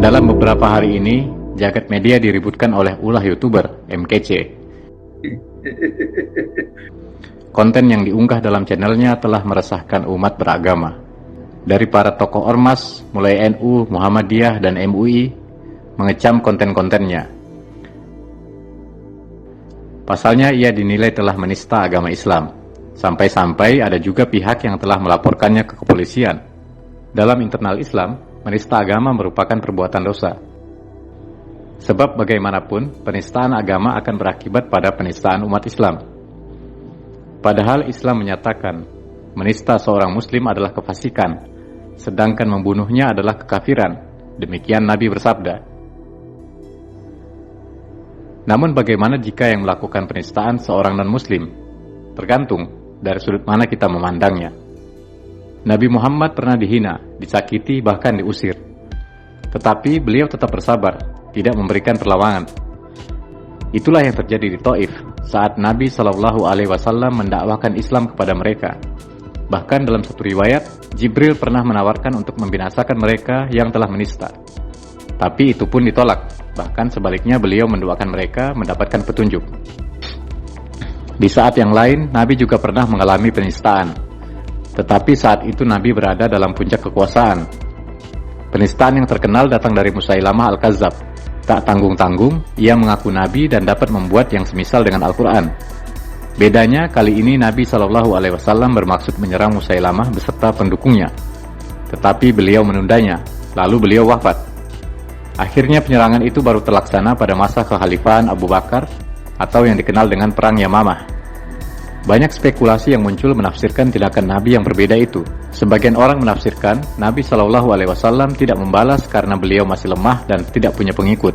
Dalam beberapa hari ini, jagat media diributkan oleh ulah YouTuber MKC. Konten yang diunggah dalam channelnya telah meresahkan umat beragama. Dari para tokoh ormas, mulai NU, Muhammadiyah, dan MUI, mengecam konten-kontennya. Pasalnya ia dinilai telah menista agama Islam. Sampai-sampai ada juga pihak yang telah melaporkannya ke kepolisian. Dalam internal Islam, menista agama merupakan perbuatan dosa. Sebab bagaimanapun, penistaan agama akan berakibat pada penistaan umat Islam. Padahal Islam menyatakan, menista seorang muslim adalah kefasikan, sedangkan membunuhnya adalah kekafiran. Demikian Nabi bersabda. Namun bagaimana jika yang melakukan penistaan seorang non-muslim? Tergantung dari sudut mana kita memandangnya. Nabi Muhammad pernah dihina, disakiti, bahkan diusir. Tetapi beliau tetap bersabar, tidak memberikan perlawanan. Itulah yang terjadi di Taif saat Nabi SAW mendakwahkan Islam kepada mereka. Bahkan dalam satu riwayat, Jibril pernah menawarkan untuk membinasakan mereka yang telah menista. Tapi itu pun ditolak. Bahkan sebaliknya beliau mendoakan mereka mendapatkan petunjuk. Di saat yang lain, Nabi juga pernah mengalami penistaan. Tetapi saat itu Nabi berada dalam puncak kekuasaan. Penistaan yang terkenal datang dari Musailamah Al-Kadzab. Tak tanggung-tanggung, ia mengaku Nabi dan dapat membuat yang semisal dengan Al-Quran. Bedanya, kali ini Nabi SAW bermaksud menyerang Musailamah beserta pendukungnya. Tetapi beliau menundanya, lalu beliau wafat. Akhirnya penyerangan itu baru terlaksana pada masa kekhalifahan Abu Bakar, atau yang dikenal dengan Perang Yamamah. Banyak spekulasi yang muncul menafsirkan tindakan Nabi yang berbeda itu. Sebagian orang menafsirkan Nabi SAW tidak membalas karena beliau masih lemah dan tidak punya pengikut.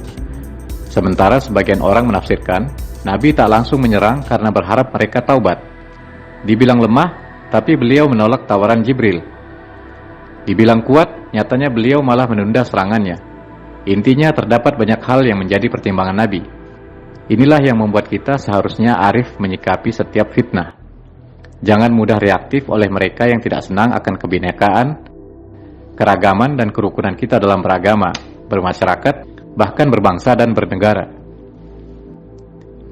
Sementara sebagian orang menafsirkan Nabi tak langsung menyerang karena berharap mereka taubat. Dibilang lemah, tapi beliau menolak tawaran Jibril. Dibilang kuat, nyatanya beliau malah menunda serangannya. Intinya terdapat banyak hal yang menjadi pertimbangan Nabi. Inilah yang membuat kita seharusnya arif menyikapi setiap fitnah. Jangan mudah reaktif oleh mereka yang tidak senang akan kebinekaan, keragaman dan kerukunan kita dalam beragama, bermasyarakat, bahkan berbangsa dan bernegara.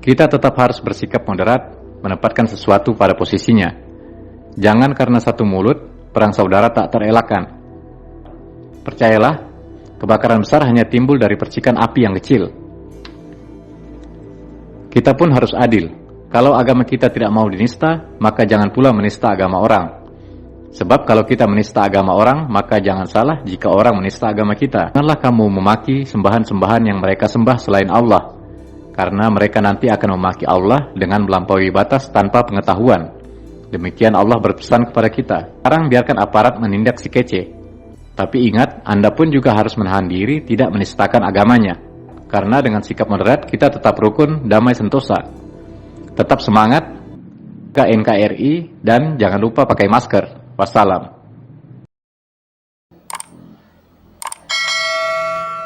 Kita tetap harus bersikap moderat, menempatkan sesuatu pada posisinya. Jangan karena satu mulut, perang saudara tak terelakkan. Percayalah, kebakaran besar hanya timbul dari percikan api yang kecil. Kita pun harus adil. Kalau agama kita tidak mau dinista, maka jangan pula menista agama orang. Sebab kalau kita menista agama orang, maka jangan salah jika orang menista agama kita. Janganlah kamu memaki sembahan-sembahan yang mereka sembah selain Allah, karena mereka nanti akan memaki Allah dengan melampaui batas tanpa pengetahuan. Demikian Allah berpesan kepada kita. Sekarang biarkan aparat menindak si kece. Tapi ingat, Anda pun juga harus menahan diri tidak menistakan agamanya. Karena dengan sikap moderat, kita tetap rukun, damai sentosa. Tetap semangat, ke NKRI, dan jangan lupa pakai masker. Wassalam.